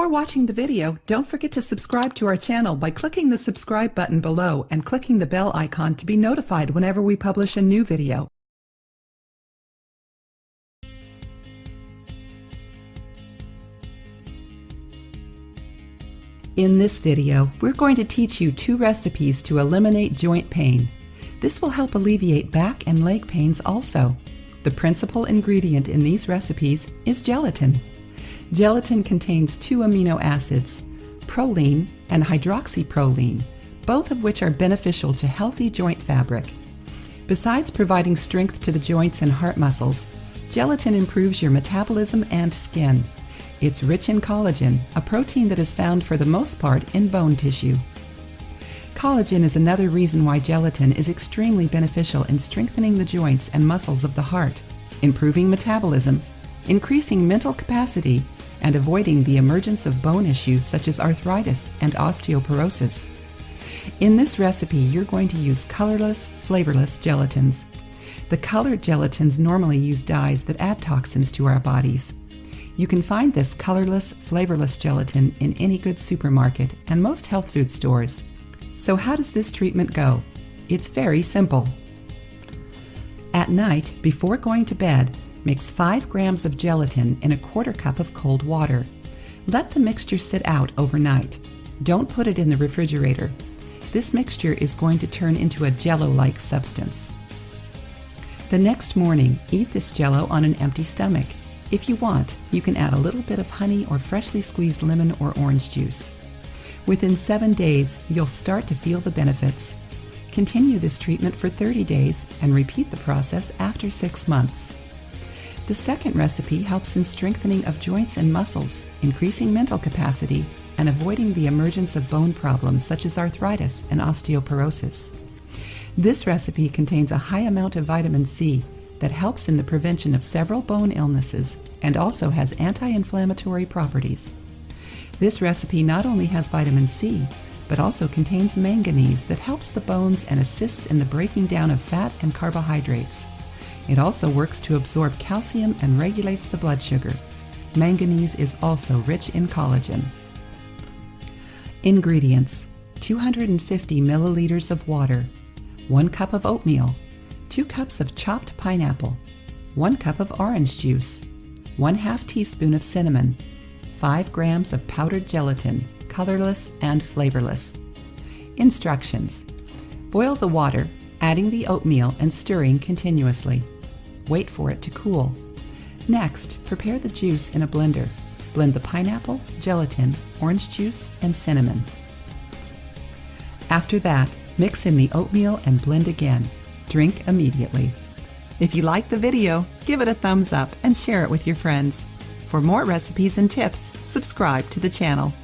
Before watching the video, don't forget to subscribe to our channel by clicking the subscribe button below and clicking the bell icon to be notified whenever we publish a new video. In this video, we're going to teach you 2 recipes to eliminate joint pain. This will help alleviate back and leg pains also. The principal ingredient in these recipes is gelatin. Gelatin contains 2 amino acids, proline and hydroxyproline, both of which are beneficial to healthy joint fabric. Besides providing strength to the joints and heart muscles, gelatin improves your metabolism and skin. It's rich in collagen, a protein that is found for the most part in bone tissue. Collagen is another reason why gelatin is extremely beneficial in strengthening the joints and muscles of the heart, improving metabolism, increasing mental capacity, and avoiding the emergence of bone issues such as arthritis and osteoporosis. In this recipe, you're going to use colorless, flavorless gelatins. The colored gelatins normally use dyes that add toxins to our bodies. You can find this colorless, flavorless gelatin in any good supermarket and most health food stores. So how does this treatment go? It's very simple. At night, before going to bed, mix 5 grams of gelatin in a 1/4 cup of cold water. Let the mixture sit out overnight. Don't put it in the refrigerator. This mixture is going to turn into a jello-like substance. The next morning, eat this jello on an empty stomach. If you want, you can add a little bit of honey or freshly squeezed lemon or orange juice. Within 7 days, you'll start to feel the benefits. Continue this treatment for 30 days and repeat the process after 6 months. The second recipe helps in strengthening of joints and muscles, increasing mental capacity, and avoiding the emergence of bone problems such as arthritis and osteoporosis. This recipe contains a high amount of vitamin C that helps in the prevention of several bone illnesses and also has anti-inflammatory properties. This recipe not only has vitamin C, but also contains manganese that helps the bones and assists in the breaking down of fat and carbohydrates. It also works to absorb calcium and regulates the blood sugar. Manganese is also rich in collagen. Ingredients: 250 milliliters of water, 1 cup of oatmeal, 2 cups of chopped pineapple, 1 cup of orange juice, 1/2 teaspoon of cinnamon, 5 grams of powdered gelatin, colorless and flavorless. Instructions: boil the water, adding the oatmeal and stirring continuously. Wait for it to cool. Next, prepare the juice in a blender. Blend the pineapple, gelatin, orange juice, and cinnamon. After that, mix in the oatmeal and blend again. Drink immediately. If you like the video, give it a thumbs up and share it with your friends. For more recipes and tips, subscribe to the channel.